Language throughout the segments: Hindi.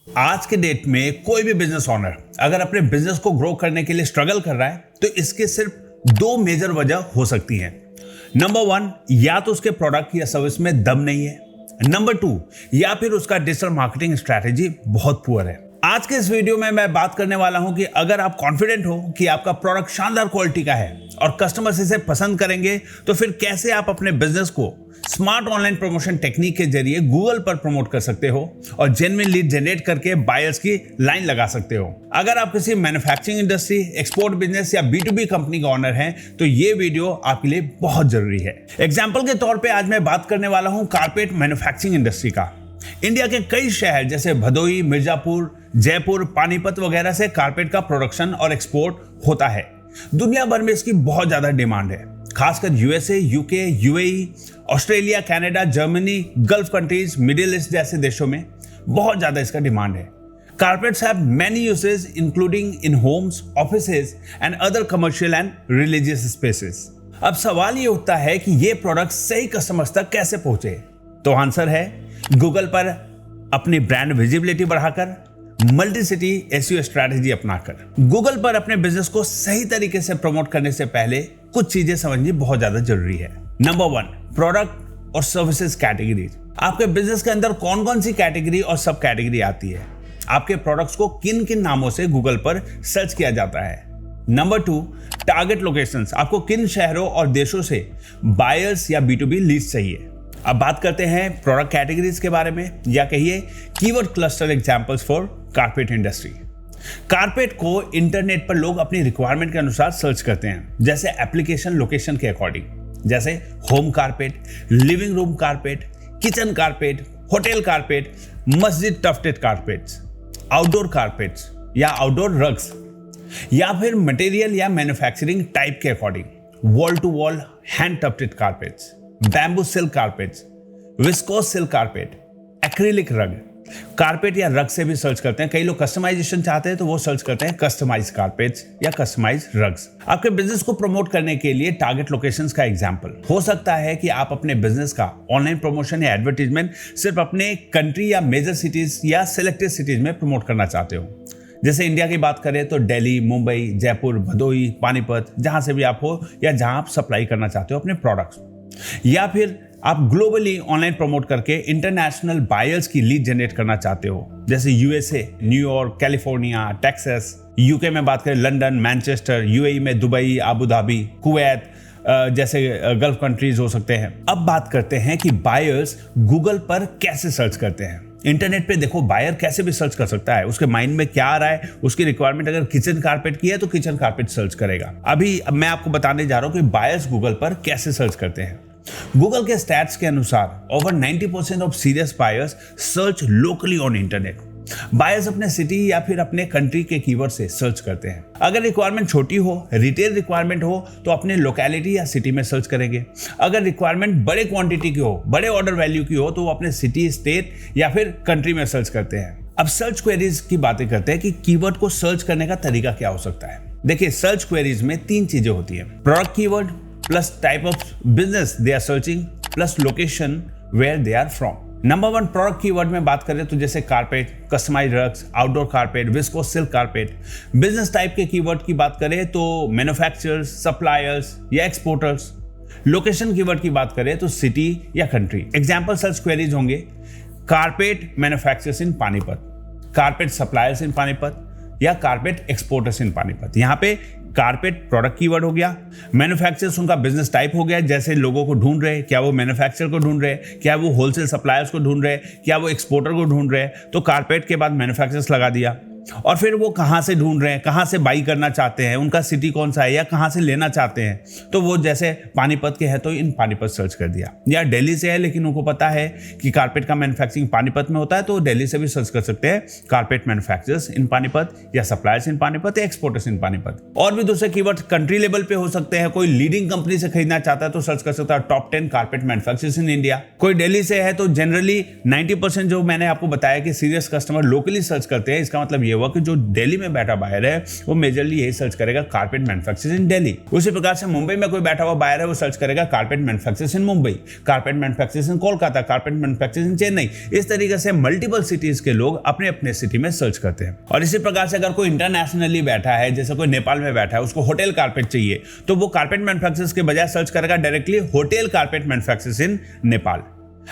आज के डेट में कोई भी बिजनेस ओनर अगर अपने बिजनेस को ग्रो करने के लिए स्ट्रगल कर रहा है तो इसके सिर्फ दो मेजर वजह हो सकती हैं। नंबर वन, या तो उसके प्रोडक्ट या सर्विस में दम नहीं है। नंबर टू, या फिर उसका डिजिटल मार्केटिंग स्ट्रैटेजी बहुत पुअर है। आज के इस वीडियो में मैं बात करने वाला हूं कि अगर आप कॉन्फिडेंट हो कि आपका प्रोडक्ट शानदार क्वालिटी का है और कस्टमर्स इसे पसंद करेंगे तो फिर कैसे आप अपने बिजनेस को स्मार्ट ऑनलाइन प्रमोशन टेक्निक के जरिए गूगल पर प्रमोट कर सकते हो और जेन्युइन लीड जनरेट करके बायर्स की लाइन लगा सकते हो। अगर आप किसी मैन्युफैक्चरिंग इंडस्ट्री, एक्सपोर्ट बिजनेस या B2B कंपनी का ओनर हैं तो ये वीडियो आपके लिए बहुत जरूरी है। एग्जाम्पल के तौर पे आज मैं बात करने वाला हूं कारपेट मैन्युफैक्चरिंग इंडस्ट्री का। इंडिया के कई शहर जैसे भदोही, मिर्जापुर, जयपुर, पानीपत वगैरह से कारपेट का प्रोडक्शन और एक्सपोर्ट होता है। दुनिया भर में इसकी बहुत ज्यादा डिमांड है, खासकर USA, UK, UAE, Australia, Canada, Germany, gulf countries, middle east जैसे देशों में बहुत ज्यादा इसका डिमांड है। Carpets have many uses including in homes, offices and other commercial and religious spaces. अब सवाल ये उठता है कि ये प्रोडक्ट सही कस्टमर्स तक कैसे पहुंचे? तो आंसर है गूगल पर अपनी ब्रांड विजिबिलिटी बढ़ाकर, मल्टी सिटी एसईओ स्ट्रैटेजी अपनाकर। गूगल पर अपने बिजनेस को सही तरीके से प्रमोट करने से पहले कुछ चीजें समझनी बहुत ज्यादा जरूरी है। नंबर वन, प्रोडक्ट और सर्विसेज कैटेगरीज। आपके बिजनेस के अंदर कौन कौन सी कैटेगरी और सब कैटेगरी आती है? आपके प्रोडक्ट्स को किन किन नामों से गूगल पर सर्च किया जाता है? Number two, target locations. आपको किन शहरों और देशों से बायर्स या B2B लीड्स चाहिए? अब बात करते हैं प्रोडक्ट कैटेगरीज के बारे में, या कहिए keyword cluster examples for carpet industry. Carpet को इंटरनेट पर लोग अपनी रिक्वायरमेंट के अनुसार सर्च करते हैं, जैसे एप्लीकेशन लोकेशन के अकॉर्डिंग, जैसे home carpet, living room carpet, kitchen carpet, hotel carpet, मस्जिद टफ्टेड कारपेट्स, आउटडोर कारपेट्स या आउटडोर रग्स, या फिर मटेरियल या मैन्युफैक्चरिंग टाइप के according, wall to wall hand tufted carpets, bamboo silk carpets, viscose silk carpet, acrylic rug. Carpet या रग से भी सर्च करते हैं। कई लोग कस्टमाइजेशन चाहते हैं तो वो सर्च करते हैं कस्टमाइज कारपेट्स या कस्टमाइज रग्स। आपके बिजनेस को प्रमोट करने के लिए टारगेट लोकेशंस का एग्जांपल हो सकता है कि आप अपने बिजनेस का ऑनलाइन प्रमोशन या एडवर्टीजमेंट सिर्फ अपने कंट्री या मेजर सिटीज या सिलेक्टेड सिटीज में प्रमोट करना चाहते हो। जैसे इंडिया की बात करें तो दिल्ली, मुंबई, जयपुर, भदोही, पानीपत, जहां से भी आप हो या जहां आप सप्लाई करना चाहते हो अपने प्रोडक्ट्स, या फिर आप ग्लोबली ऑनलाइन प्रमोट करके इंटरनेशनल बायर्स की लीड जनरेट करना चाहते हो, जैसे USA, New York, California, Texas, UK में बात करें लंदन, मैनचेस्टर, यूएई में दुबई, अबू धाबी, कुवैत जैसे गल्फ कंट्रीज हो सकते हैं। अब बात करते हैं कि बायर्स गूगल पर कैसे सर्च करते हैं। इंटरनेट पे देखो बायर कैसे भी सर्च कर सकता है, उसके माइंड में क्या आ रहा है, उसकी रिक्वायरमेंट अगर किचन कारपेट की है तो किचन कारपेट सर्च करेगा। अभी मैं आपको बताने जा रहा हूं कि बायर्स गूगल पर कैसे सर्च करते हैं। गूगल के स्टैट्स के अनुसार over 90% of serious buyers search locally on internet. Buyers अपने सिटी या फिर अपने कंट्री के कीवर्ड से सर्च करते हैं। अगर रिक्वायरमेंट छोटी हो, रिटेल रिक्वायरमेंट हो तो अपने लोकेलिटी या सिटी में सर्च करेंगे। अगर रिक्वायरमेंट बड़े क्वांटिटी की हो, बड़े ऑर्डर वैल्यू की हो तो वो अपने सिटी, स्टेट या फिर कंट्री में सर्च करते हैं। अब सर्च क्वेरीज की बातें करते हैं कि कीवर्ड को सर्च करने का तरीका क्या हो सकता है। देखिए, सर्च क्वेरीज में तीन चीजें होती है: product keyword plus type of business they are searching plus location where they are from. Number one, product keyword में बात करें तो जैसे carpet, customize rugs, outdoor carpet, viscose silk carpet. Business type के कीवर्ड की बात करें तो मैन्युफैक्चरर्स, सप्लायर्स या एक्सपोर्टर्स। लोकेशन कीवर्ड की बात करें तो सिटी या कंट्री। एग्जांपल सर्च क्वेरीज होंगे: carpet manufacturers in Panipat, carpet suppliers in Panipat या कारपेट एक्सपोर्टर्स इन पानीपत। यहाँ पे कारपेट प्रोडक्ट कीवर्ड हो गया, मैन्युफैक्चरर्स उनका बिजनेस टाइप हो गया, जैसे लोगों को ढूंढ रहे, क्या वो मैन्युफैक्चरर को ढूंढ रहे, क्या वो होलसेल सप्लायर्स को ढूंढ रहे, क्या वो एक्सपोर्टर को ढूंढ रहे, तो कारपेट के बाद मैन्युफैक्चरर्स लगा दिया। और फिर वो कहाँ से ढूंढ रहे हैं, कहाँ से बाई करना चाहते हैं, उनका सिटी कौन सा है या कहाँ से लेना चाहते हैं, तो वो जैसे पानीपत के हैं तो इन पानीपत सर्च कर दिया। या दिल्ली से है लेकिन उनको पता है कि कारपेट का मैन्युफैक्चरिंग पानीपत में होता है तो दिल्ली से भी सर्च कर सकते हैं कारपेट मैन्युफैक्चरर्स इन पानीपत या सप्लायर्स इन पानीपत या एक्सपोर्टर्स इन पानीपत। और भी दूसरे कीवर्ड कंट्री लेवल पे हो सकते हैं। कोई लीडिंग कंपनी से खरीदना चाहता है तो सर्च कर सकता है top 10 carpet manufacturers in India. कोई दिल्ली से है तो जनरली 90% जो मैंने आपको बताया कि सीरियस कस्टमर लोकली सर्च करते हैं, इसका मतलब ये हुआ कि जो दिल्ली में बैठा बायर है वो मेजरली यही सर्च करेगा कारपेट मैन्युफैक्चरर्स इन दिल्ली। उसी प्रकार से मुंबई में कोई बैठा हुआ बायर है वो सर्च करेगा कारपेट मैन्युफैक्चरर्स इन मुंबई, कारपेट मैन्युफैक्चरर्स इन कोलकाता, कारपेट मैन्युफैक्चरर्स इन चेन्नई। इस तरीके से मल्टीपल सिटीज के लोग अपने अपने सिटी में सर्च करते हैं। और इसी प्रकार से अगर कोई इंटरनेशनली बैठा है, जैसे कोई नेपाल में बैठा है, उसको होटल कारपेट चाहिए, तो वो कारपेट मैन्युफैक्चरर्स के बजाय सर्च करेगा डायरेक्टली होटल कारपेट मैन्युफैक्चरर्स इन नेपाल।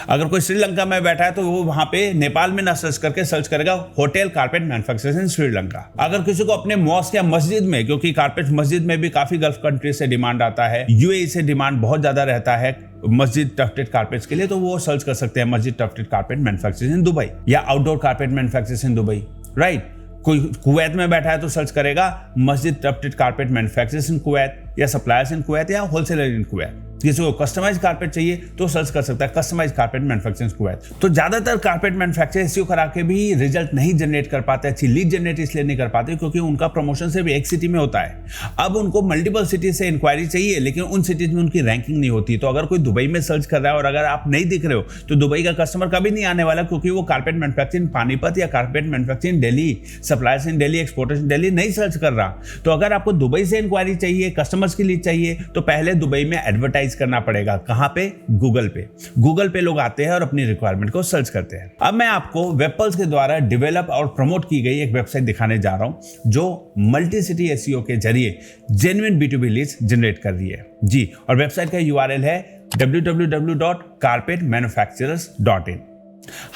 अगर कोई श्रीलंका में बैठा है तो वो वहां पे नेपाल में ना सर्च करके सर्च करेगा होटल कारपेट मैन्युफैक्चरर्स इन श्रीलंका। अगर किसी को अपने मॉस्क या मस्जिद में, क्योंकि कारपेट मस्जिद में भी काफी गल्फ कंट्री से डिमांड आता है, यूएई से डिमांड बहुत ज्यादा रहता है मस्जिद टफ्टेड कारपेट्स के लिए, तो वो सर्च कर सकते हैं मस्जिद tufted carpet manufacturers in Dubai या outdoor carpet manufacturers in Dubai, right. कोई कुवैत में बैठा है तो सर्च करेगा मस्जिद tufted carpet manufacturers in Kuwait या सप्लायर्स इन कुवैत या होलसेलर इन कुवैत। किसी को कस्टमाइज कारपेट चाहिए तो सर्च कर सकता है कस्टमाइज कारपेट मैन्युफैक्चरर्स कुवैत। तो ज्यादातर कारपेट मैन्युफैक्चरर एसईओ करा के भी रिजल्ट नहीं जनरेट कर पाते, अच्छी लीड जनरेट इसलिए नहीं कर पाते क्योंकि उनका प्रमोशन सिर्फ एक सिटी में होता है। अब उनको मल्टीपल सिटीज से इंक्वायरी चाहिए, लेकिन उन सिटीज में उनकी रैंकिंग नहीं होती। तो अगर कोई दुबई में सर्च कर रहा है और अगर आप नहीं दिख रहे हो तो दुबई का कस्टमर कभी नहीं आने वाला, क्योंकि वो कारपेट मैन्युफैक्चरिंग पानीपत या कारपेट मैन्युफैक्चरिंग दिल्ली, सप्लायर्स इन दिल्ली, एक्सपोर्टर्स इन दिल्ली नहीं सर्च कर रहा। तो अगर आपको दुबई से इंक्वायरी चाहिए, कस्टमर्स की लीड चाहिए, तो पहले दुबई में एडवर्टाइज करना पड़ेगा। कहां पे? गूगल पे। गूगल पे लोग आते हैं और अपनी रिक्वायरमेंट को सर्च करते हैं। अब मैं आपको वेबपल्स के द्वारा डेवलप और प्रमोट की गई एक वेबसाइट दिखाने जा रहा हूं जो मल्टी सिटी एसईओ के जरिए जेन्युइन B2B लीड्स जनरेट कर रही है जी। और वेबसाइट का URL है www.carpetmanufacturers.in।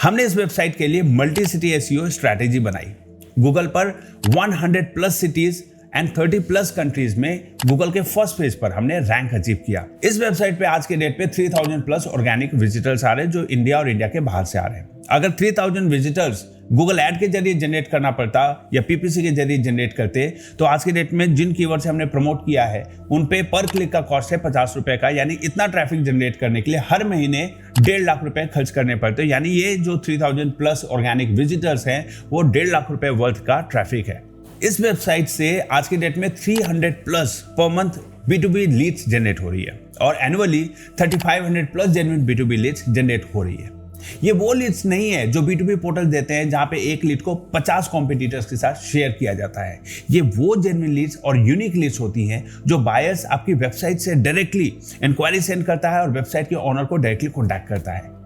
हमने इस वेबसाइट के लिए मल्टी सिटी एसईओ स्ट्रैटेजी बनाई। गूगल पर 100+ सिटीज एंड 30+ कंट्रीज में गूगल के फर्स्ट पेज पर हमने रैंक अचीव किया। इस वेबसाइट पे आज के डेट पे 3000+ ऑर्गेनिक विजिटर्स आ रहे हैं जो इंडिया और इंडिया के बाहर से आ रहे हैं। अगर 3000 विजिटर्स गूगल ऐड के जरिए जनरेट करना पड़ता या PPC के जरिए जनरेट करते तो आज के डेट में जिन कीवर्ड से हमने प्रमोट किया है उन पे पर क्लिक का कॉस्ट है 50 रुपए का। यानी इतना ट्रैफिक जनरेट करने के लिए हर महीने 1.5 लाख रुपए खर्च करने पड़ते। यानी ये जो 3000+ ऑर्गेनिक विजिटर्स हैं वो 1.5 लाख रुपए वर्थ का ट्रैफिक है। इस वेबसाइट से आज के डेट में 300+ per month B2B leads generate हो रही है और annually 3500+ genuine B2B leads generate हो रही है। ये वो लीड्स नहीं है जो B2B पोर्टल देते हैं जहां पे एक लीड को 50 कॉम्पिटिटर्स के साथ शेयर किया जाता है। ये वो जेन्युइन लीड्स और यूनिक लीड्स होती हैं जो बायर्स आपकी वेबसाइट से डायरेक्टली इंक्वायरी सेंड करता है और वेबसाइट के ओनर को डायरेक्टली कॉन्टैक्ट करता है।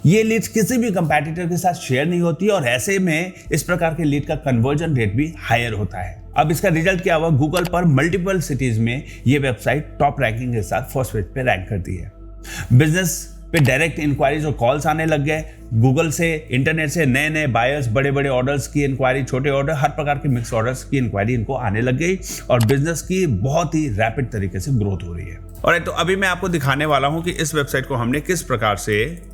ये लीड्स किसी भी कंपैटिटर के साथ शेयर नहीं होती और ऐसे में इस प्रकार के लीड का कन्वर्जन रेट भी हायर होता है। अब इसका रिजल्ट क्या हुआ? गूगल पर मल्टीपल सिटीज में ये वेबसाइट टॉप रैंकिंग के साथ फर्स्ट पेज पे रैंक करती है। बिजनेस पे डायरेक्ट इंक्वायरीज और कॉल्स आने लग गए। गूगल से, इंटरनेट से नए नए बायर्स, बड़े बड़े ऑर्डर्स की इंक्वायरी, छोटे ऑर्डर, हर प्रकार के मिक्स ऑर्डर्स की इंक्वायरी इनको आने लग गई और बिजनेस की बहुत ही रैपिड तरीके से ग्रोथ हो रही है। और तो अभी मैं आपको दिखाने वाला हूं कि इस वेबसाइट को हमने किस प्रकार से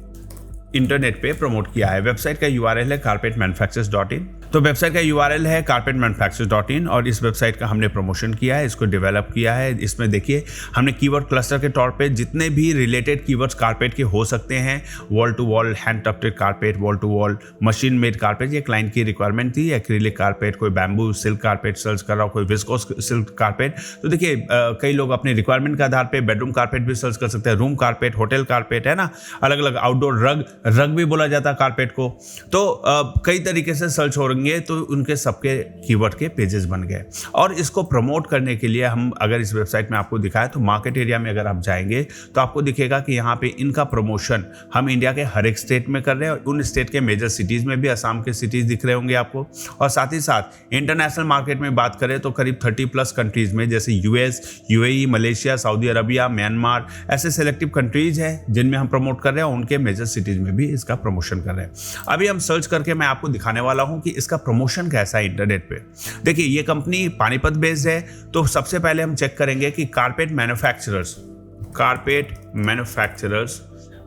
इंटरनेट पे प्रमोट किया है। वेबसाइट का URL है carpetmanufacturers.in। तो वेबसाइट का URL है carpetmanufacturers.in और इस वेबसाइट का हमने प्रमोशन किया है, इसको डेवलप किया है। इसमें देखिए हमने कीवर्ड क्लस्टर के तौर पे जितने भी रिलेटेड कीवर्ड्स कारपेट के हो सकते हैं, wall to wall, hand tufted carpet, wall to wall, machine made carpet, ये क्लाइंट की रिक्वायरमेंट थी। एक्रिलिक कारपेट, कोई बैम्बू सिल्क कारपेट सर्च कर रहा हो, कोई विस्कोस सिल्क कारपेट। तो देखिए कई लोग अपने रिक्वायरमेंट के आधार पर बेडरूम कारपेट भी सर्च कर सकते हैं, रूम कारपेट, होटल कारपेट, है ना, अलग अलग आउटडोर रग भी बोला जाता है कारपेट को। तो कई तरीके से सर्च हो रहे, तो उनके सबके कीवर्ड के पेजेस बन गए। और इसको प्रमोट करने के लिए हम अगर इस वेबसाइट में आपको दिखाएं तो मार्केट एरिया में अगर आप जाएंगे तो आपको दिखेगा कि यहाँ पे इनका प्रमोशन हम इंडिया के हर एक स्टेट में कर रहे हैं और उन स्टेट के मेजर सिटीज में भी, असम के सिटीज दिख रहे होंगे आपको। और साथ ही साथ इंटरनेशनल मार्केट में बात करें तो करीब 30+ कंट्रीज में, जैसे US, UAE, Malaysia, Saudi Arabia, Myanmar, ऐसे सेलेक्टिव कंट्रीज हैं जिनमें हम प्रमोट कर रहे हैं, उनके मेजर सिटीज में भी इसका प्रमोशन कर रहे हैं। अभी हम सर्च करके मैं आपको दिखाने वाला हूं कि इसका प्रमोशन कैसा है इंटरनेट पे। देखिए ये कंपनी पानीपत बेस्ड है, तो सबसे पहले हम चेक करेंगे कि कारपेट मैन्युफैक्चरर्स,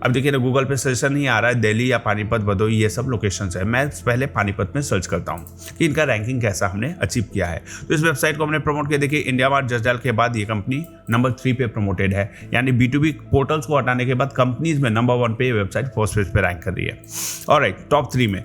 अब देखिए ना गूगल पे सजेशन नहीं आ रहा है, दिल्ली या पानीपत, भदोही, ये सब लोकेशंस है। मैं पहले पानीपत में सर्च करता हूँ कि इनका रैंकिंग कैसा हमने अचीव किया है। तो इस वेबसाइट को हमने प्रमोट किया। देखिए इंडिया मार्ट, जस्ट डायल के बाद ये कंपनी नंबर 3 पे प्रमोटेड है, यानी B2B पोर्टल्स को हटाने के बाद कंपनीज में नंबर 1 पे ये वेबसाइट फर्स्ट पेज पे रैंक कर रही है। ऑलराइट, टॉप 3 में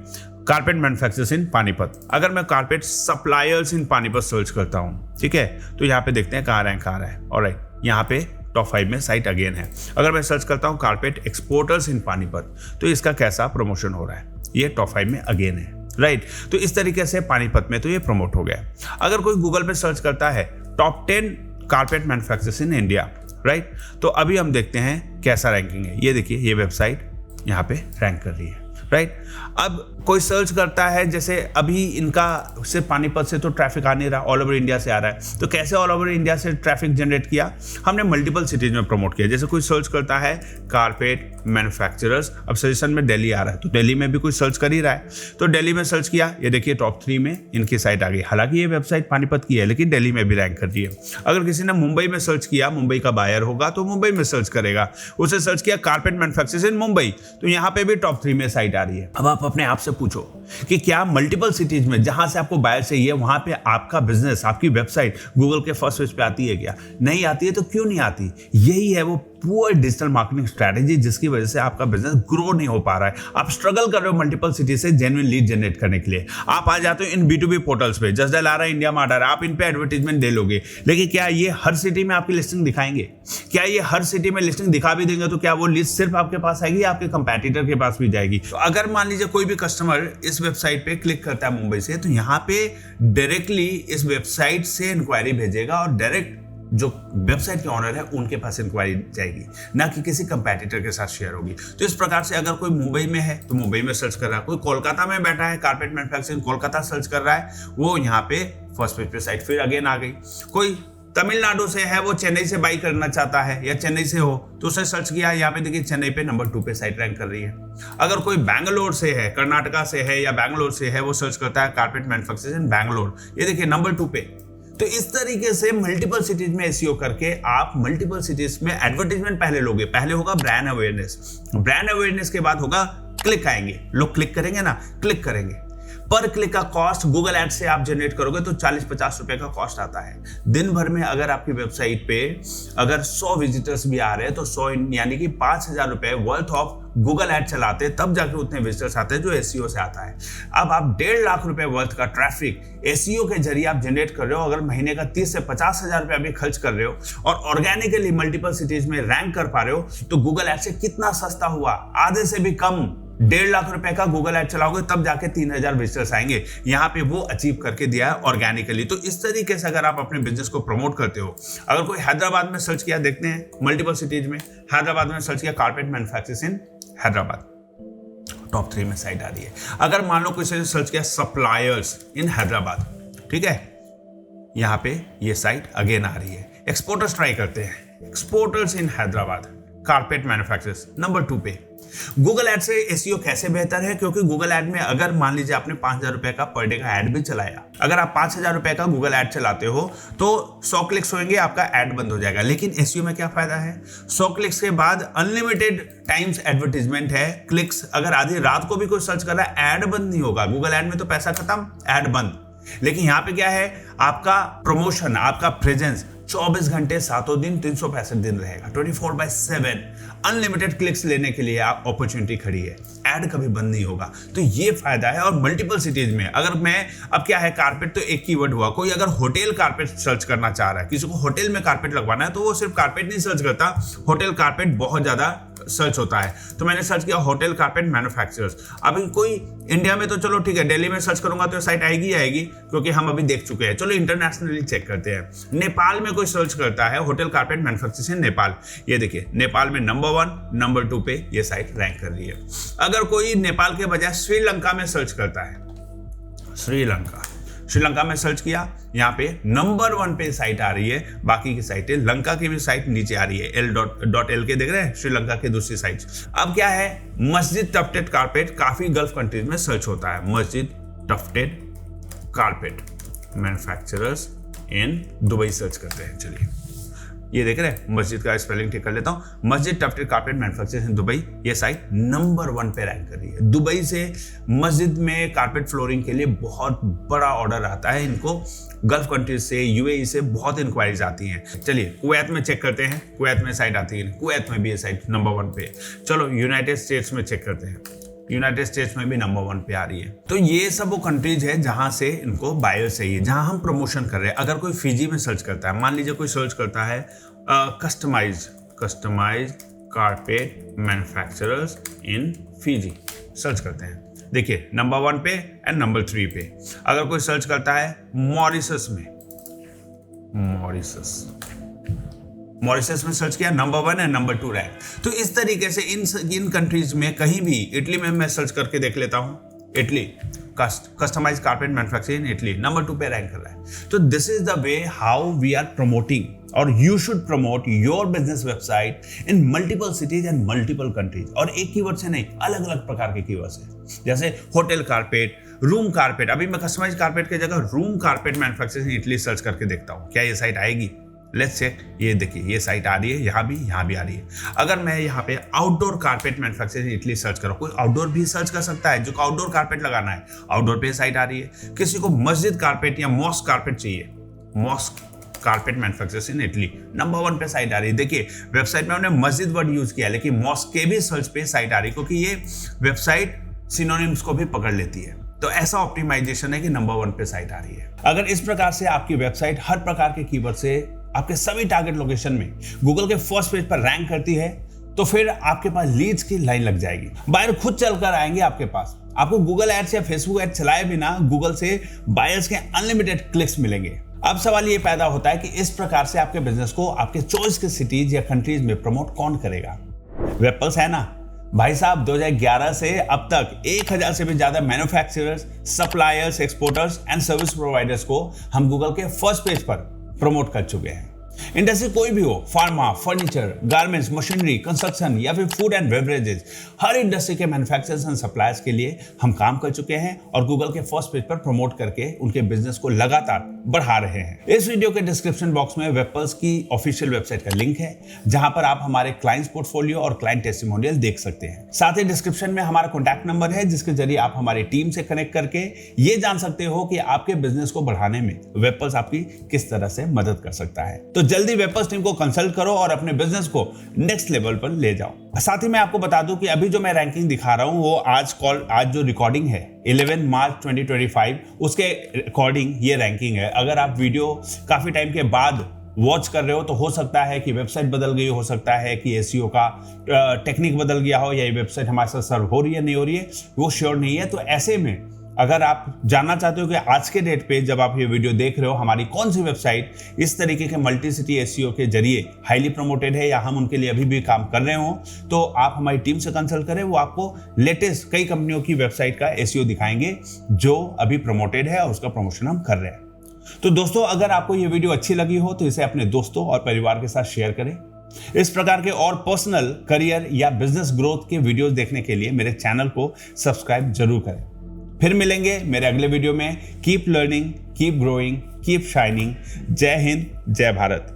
कारपेट मैन्युफैक्चरर्स इन पानीपत। अगर मैं carpet suppliers in Panipat search करता हूँ, ठीक है, तो यहाँ पे देखते हैं कहाँ रैंक आ रहा है। ऑलराइट, यहाँ पे टॉप 5 में साइट अगेन है। अगर मैं सर्च करता हूँ कारपेट एक्सपोर्टर्स इन पानीपत, तो इसका कैसा प्रमोशन हो रहा है, ये टॉप 5 में अगेन है। राइट। तो इस तरीके से पानीपत में तो ये प्रमोट हो गया। अगर कोई गूगल पे सर्च करता है top 10 carpet manufacturers in India, right, तो अभी हम देखते हैं कैसा रैंकिंग है। ये देखिए, ये वेबसाइट यहाँ पे रैंक कर रही है, राइट। अब कोई सर्च करता है, जैसे अभी इनका सिर्फ पानीपत से तो ट्रैफिक आ नहीं रहा, ऑल ओवर इंडिया से आ रहा है। तो कैसे ऑल ओवर इंडिया से ट्रैफिक जनरेट किया? हमने मल्टीपल सिटीज में प्रमोट किया। जैसे कोई सर्च करता है कारपेट मैन्युफैक्चरर्स, अब सजेशन में दिल्ली आ रहा है, तो दिल्ली में भी कोई सर्च कर ही रहा है, तो दिल्ली में सर्च किया, ये देखिए टॉप 3 में इनकी साइट आ गई। हालांकि ये वेबसाइट पानीपत की है, लेकिन दिल्ली में भी रैंक कर रही है। अगर किसी ने मुंबई में सर्च किया, मुंबई का बायर होगा तो मुंबई में सर्च करेगा, उसे सर्च किया कारपेट मैन्युफैक्चरर्स इन मुंबई, तो यहाँ पे भी टॉप 3 में साइट आ रही है। अब आप अपने आप से पूछो कि क्या मल्टीपल सिटीज में जहां से आपको बायर चाहिए वहां पे आपका बिजनेस, आपकी वेबसाइट गूगल के फर्स्ट पेज पे आती है क्या? नहीं आती है। तो क्यों नहीं आती? यही है वो पुअर डिजिटल मार्केटिंग स्ट्रेटेजी जिसकी वजह से आपका बिजनेस ग्रो नहीं हो पा रहा है। आप स्ट्रगल कर रहे हो मल्टीपल सिटी से जेन्युइन लीड जनरेट करने के लिए। आप आ जाते हो इन B2B पोर्टल्स पे, जस्ट डायल आ रहा है, इंडिया मार्ट आ रहा है, आप इन पे एडवर्टीजमेंट दे लोगे, लेकिन क्या ये हर सिटी में आपकी लिस्टिंग दिखाएंगे? क्या ये हर सिटी में लिस्टिंग दिखा भी देंगे तो क्या वो लिस्ट सिर्फ आपके पास आएगी या आपके कंपैटिटर के पास भी जाएगी? तो अगर मान लीजिए कोई भी कस्टमर इस वेबसाइट पे क्लिक करता है मुंबई से, तो यहाँ पे डायरेक्टली इस वेबसाइट से इंक्वायरी भेजेगा और डायरेक्ट जो वेबसाइट के ऑनर है उनके पास इंक्वायरी जाएगी, ना कि किसी कंपैटिटर के साथ शेयर होगी। तो इस प्रकार से अगर कोई मुंबई में है तो मुंबई में सर्च कर रहा है, कोई कोलकाता में बैठा है कारपेट मैन्युफैक्चरिंग कोलकाता सर्च कर रहा है, वो यहाँ पे फर्स्ट पेज पे साइट फिर अगेन आ गई। कोई तमिलनाडु से है, वो चेन्नई से बाई करना चाहता है या चेन्नई से हो तो उसे सर्च किया, यहाँ पे देखिए चेन्नई पे नंबर 2 पे साइट रैंक कर रही है। अगर कोई बैंगलोर से है, कर्नाटका से है या बैंगलोर से है, वो सर्च करता है कारपेट मैन्युफैक्चरर्स इन बैंगलोर, ये देखिए नंबर 2 पे। तो इस तरीके से मल्टीपल सिटीज में एसईओ करके आप मल्टीपल सिटीज में एडवर्टाइजमेंट पहले लोगे। पहले होगा ब्रांड अवेयरनेस, ब्रांड अवेयरनेस के बाद होगा क्लिक आएंगे, लोग क्लिक करेंगे ना, क्लिक करेंगे। पर क्लिक का कॉस्ट गूगल एड से आप जनरेट करोगे तो 40-50 रुपए का कॉस्ट आता है। दिन भर में अगर आपकी वेबसाइट पे अगर 100 विजिटर्स भी आ रहे हैं तो 100 यानी कि 5,000 रुपए वर्थ ऑफ गूगल एड चलाते तब जाके उतने विजिटर्स आते हैं जो एसईओ से आता है। अब आप 1.5 लाख रुपए वर्थ का ट्रैफिक एसईओ के जरिए आप जनरेट कर रहे हो। अगर महीने का 30 से 50,000 रुपए भी खर्च कर रहे हो और ऑर्गेनिकली मल्टीपल सिटीज में रैंक कर पा रहे हो, तो गूगल एड से कितना सस्ता हुआ, आधे से भी कम। 1.5 लाख रुपए का गूगल एड चलाओगे तब जाके 3,000 विजिटर्स आएंगे। यहाँ पे वो अचीव करके दिया है ऑर्गेनिकली। तो इस तरीके से अगर आप अपने बिजनेस को प्रमोट करते हो, अगर कोई हैदराबाद में सर्च किया, देखते हैं मल्टीपल सिटीज में, हैदराबाद में सर्च किया कारपेट मैन्युफैक्चरर्स इन हैदराबाद, टॉप 3 में साइट आ रही है। अगर मान लो किसी ने सर्च किया सप्लायर्स इन हैदराबाद, ठीक है, यहाँ पे ये साइट अगेन आ रही है। एक्सपोर्टर्स ट्राई करते हैं, एक्सपोर्टर्स इन हैदराबाद कारपेट मैन्युफैक्चरर्स नंबर 2 पे। गूगल एड से एसईओ कैसे बेहतर है? क्योंकि गूगल एड में अगर मान लीजिए आपने 5,000 रुपए का पर डे का एड भी चलाया, अगर आप 5,000 रुपए का गूगल एड चलाते हो तो 100 क्लिक्स होंगे, आपका एड बंद हो जाएगा। लेकिन एसईओ में क्या फायदा है? 100 क्लिक्स के बाद अनलिमिटेड टाइम्स एडवर्टीजमेंट है, क्लिक्स। अगर आधी रात को भी कोई सर्च कर रहा है, एड बंद नहीं होगा। गूगल एड में तो पैसा खत्म, एड बंद। लेकिन यहाँ पे क्या है? आपका प्रमोशन, आपका प्रेजेंस 24 घंटे 7 दिन 365 दिन रहेगा, 24/7 अनलिमिटेड क्लिक्स लेने के लिए आप अपॉर्चुनिटी खड़ी है, ऐड कभी बंद नहीं होगा। तो ये फायदा है। और मल्टीपल सिटीज में अगर मैं, अब क्या है, कारपेट तो एक कीवर्ड हुआ, कोई अगर होटल कारपेट सर्च करना चाह रहा है, किसी को होटल में कारपेट लगवाना है, तो वो सिर्फ कारपेट नहीं सर्च करता, होटल कारपेट बहुत ज्यादा सर्च होता है। तो मैंने सर्च किया होटल कारपेट मैन्युफैक्चरर्स। अभी कोई इंडिया में तो चलो ठीक है, दिल्ली में सर्च करूंगा तो साइट आएगी आएगी, क्योंकि हम अभी देख चुके हैं। चलो इंटरनेशनली चेक करते हैं। नेपाल में कोई सर्च करता है होटल कारपेट मैन्युफैक्चरर्स इन नेपाल, ये देखिए नेपाल में नंबर 1 नंबर 2 पे ये साइट रैंक कर रही है। अगर कोई नेपाल के बजाय श्रीलंका में सर्च करता है, श्रीलंका में सर्च किया, यहाँ पे नंबर 1 पे साइट आ रही है, बाकी की साइटें, लंका की भी साइट नीचे आ रही है, L.L के देख रहे हैं, श्रीलंका की दूसरी साइट। अब क्या है, मस्जिद टफ्टेड कारपेट काफी गल्फ कंट्रीज में सर्च होता है, मस्जिद tufted carpet manufacturers in Dubai search करते हैं। चलिए ये देख रहे हैं, मस्जिद का स्पेलिंग ठीक कर लेता हूं, मस्जिद tufted carpet manufacturers in Dubai, ये साइट नंबर 1 पे रैंक कर रही है। दुबई से मस्जिद में कारपेट फ्लोरिंग के लिए बहुत बड़ा ऑर्डर आता है इनको, गल्फ कंट्रीज से, यूएई से बहुत इंक्वायरीज आती हैं। चलिए कुवैत में चेक करते हैं, कुवैत में साइट आती है, कुवैत में भी ये साइट नंबर 1 पे। चलो यूनाइटेड स्टेट्स में चेक करते हैं, यूनाइटेड स्टेट्स में भी नंबर 1 पे आ रही है। तो ये सब वो कंट्रीज है जहां से इनको बायर चाहिए, जहां हम प्रमोशन कर रहे हैं। अगर कोई फिजी में सर्च करता है, मान लीजिए कोई सर्च करता है customize carpet manufacturers in Fiji, search करते हैं, देखिए नंबर 1 पे एंड नंबर 3 पे। अगर कोई सर्च करता है मॉरिशस में, मॉरिशस में सर्च किया, नंबर 1 एंड नंबर 2 रैंक। तो इस तरीके से इन कंट्रीज में कहीं भी, इटली में मैं सर्च करके देख लेता हूं, Italy customize carpet manufacturing in Italy number 2 पे रैंक कर रहा है। तो this is the way how we are promoting, और you should promote your business website in multiple cities and multiple countries. और एक कीवर्ड से नहीं, अलग अलग प्रकार के कीवर्ड से, जैसे होटल कारपेट, रूम कारपेट। अभी मैं कस्टमाइज कारपेट की जगह room carpet manufacturing in Italy search करके देखता हूँ, क्या ये साइट आएगी? Let's check. ये देखिए ये साइट आ रही है, यहाँ भी आ रही है। अगर मैं यहाँ पे outdoor carpet manufacturing Italy search करूँ, कोई आउटडोर भी सर्च कर सकता है, जो आउटडोर कारपेट लगाना है, आउटडोर पे साइट आ रही है। किसी को मस्जिद कारपेट या मॉस्क कारपेट चाहिए, mosque carpet manufacturing in Italy number 1 पे साइट आ रही है। देखिए वेबसाइट में उन्होंने मस्जिद वर्ड यूज किया, लेकिन मॉस्क के भी सर्च पे साइट आ रही है, क्योंकि ये वेबसाइट सिनोनिम्स को भी पकड़ लेती है। तो ऐसा ऑप्टिमाइजेशन है कि नंबर 1 पे साइट आ रही है। अगर इस प्रकार से आपकी वेबसाइट हर प्रकार के कीवर्ड से आपके सभी टारगेट लोकेशन में गूगल के फर्स्ट पेज पर रैंक करती है, तो फिर आपके पास लीड्स की लाइन लग जाएगी। बायर खुद चलकर आएंगे आपके पास। आपको गूगल एड्स या फेसबुक एड्स चलाए बिना गूगल से बायर्स के अनलिमिटेड क्लिक्स मिलेंगे। अब सवाल ये पैदा होता है कि इस प्रकार से आपके बिजनेस को आपके चॉइस के सिटीज या कंट्रीज में प्रमोट कौन करेगा? वेबपल्स है ना भाई साहब। 2011 से अब तक 1000 से भी ज्यादा manufacturers, suppliers, exporters and service providers को हम गूगल के फर्स्ट पेज पर प्रमोट कर चुके हैं। इंडस्ट्री कोई भी हो, pharma, furniture, garments, machinery, construction या फिर food and beverages, her industry के मैन्युफैक्चरर्स एंड सप्लायर्स के लिए हम काम कर चुके हैं और गूगल के फर्स्ट पेज पर प्रमोट करके उनके बिजनेस को लगातार बढ़ा रहे हैं। इस वीडियो के डिस्क्रिप्शन बॉक्स में वेबपल्स की ऑफिशियल वेबसाइट का लिंक है, जहां पर आप हमारे क्लाइंट्स पोर्टफोलियो और क्लाइंट टेस्टिमोनियल देख सकते हैं। साथ ही डिस्क्रिप्शन में हमारा कॉन्टैक्ट नंबर है, जिसके जरिए आप हमारी टीम से कनेक्ट करके ये जान सकते हो कि आपके बिजनेस को बढ़ाने में वेबपल्स आपकी किस तरह से मदद कर सकता है। तो जल्दी वेबपल्स टीम को कंसल्ट करो और अपने बिजनेस को नेक्स्ट लेवल पर ले जाओ। साथ ही मैं आपको बता दूं कि अभी जो मैं रैंकिंग दिखा रहा हूं वो आज जो रिकॉर्डिंग है 11 मार्च 2025 उसके अकॉर्डिंग ये रैंकिंग है। अगर आप वीडियो काफी टाइम के बाद वॉच कर रहे हो तो हो सकता है कि वेबसाइट बदल गई, हो सकता है कि एसईओ का टेक्निक बदल गया हो, या ये वेबसाइट हमारे साथ सर्व हो रही है नहीं हो रही है वो श्योर नहीं है। तो ऐसे में अगर आप जानना चाहते हो कि आज के डेट पे जब आप ये वीडियो देख रहे हो हमारी कौन सी वेबसाइट इस तरीके के मल्टी सिटी एसईओ के जरिए हाईली प्रमोटेड है या हम उनके लिए अभी भी काम कर रहे हो, तो आप हमारी टीम से कंसल्ट करें। वो आपको लेटेस्ट कई कंपनियों की वेबसाइट का एसईओ दिखाएंगे जो अभी प्रमोटेड है और उसका प्रमोशन हम कर रहे हैं। तो दोस्तों अगर आपको ये वीडियो अच्छी लगी हो तो इसे अपने दोस्तों और परिवार के साथ शेयर करें। इस प्रकार के और पर्सनल, करियर या बिजनेस ग्रोथ के वीडियोस देखने के लिए मेरे चैनल को सब्सक्राइब जरूर करें। फिर मिलेंगे मेरे अगले वीडियो में। Keep learning, keep growing, keep shining. जय हिंद, जय भारत।